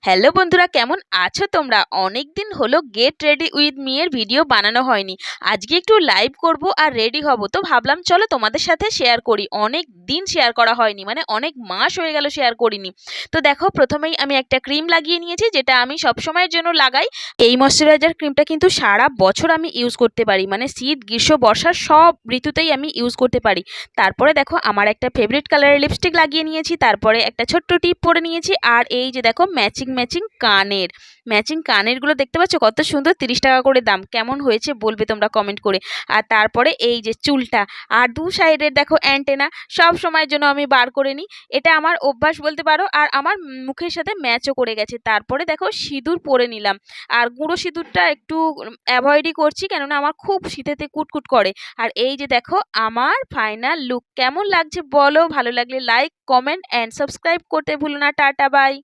Hello বন্ধুরা, কেমন আছো তোমরা? অনেক দিন হলো গেট রেডি উইথ মি এর ভিডিও বানানো হয়নি। আজকে একটু লাইভ করব আর রেডি হব, তো ভাবলাম চলো তোমাদের সাথে শেয়ার করি। অনেক দিন শেয়ার করা হয়নি, মানে অনেক মাস হয়ে গেল শেয়ার করিনি। তো দেখো, প্রথমেই আমি একটা ক্রিম লাগিয়ে নিয়েছি, যেটা আমি সব সময়ের জন্য লাগাই। এই ময়শ্চারাইজার ক্রিমটা কিন্তু সারা বছর আমি ইউজ করতে পারি, মানে শীত গ্রীষ্ম বর্ষা সব ঋতুতেই আমি ইউজ করতে পারি। তারপরে দেখো, আমার একটা ফেভারিট কালারের লিপস্টিক লাগিয়ে নিয়েছি, তারপরে একটা ছোট্ট টিপ পরে নিয়েছি, আর এই যে দেখো ম্যাচিং ম্যাচিং কানেরগুলো দেখতে পাচ্ছ কত সুন্দর, 30 টাকা করে দাম। কেমন হয়েছে বলবে তোমরা কমেন্ট করে। আর তারপরে এই যে চুলটা, আর দু সাইডের দেখো অ্যান্টেনা, সব সময়ের জন্য আমি বার করে নিই। এটা আমার অভ্যাস বলতে পারো, আর আমার মুখের সাথে ম্যাচও করে গেছে। তারপরে দেখো সিঁদুর পরে নিলাম, আর গুঁড়ো সিঁদুরটা একটু অ্যাভয়েডই করছি, কেননা আমার খুব শীতেতে কুটকুট করে। আর এই যে দেখো আমার ফাইনাল লুক, কেমন লাগছে বলো? ভালো লাগলে লাইক কমেন্ট অ্যান্ড সাবস্ক্রাইব করতে ভুলো না। টাটা, বাই।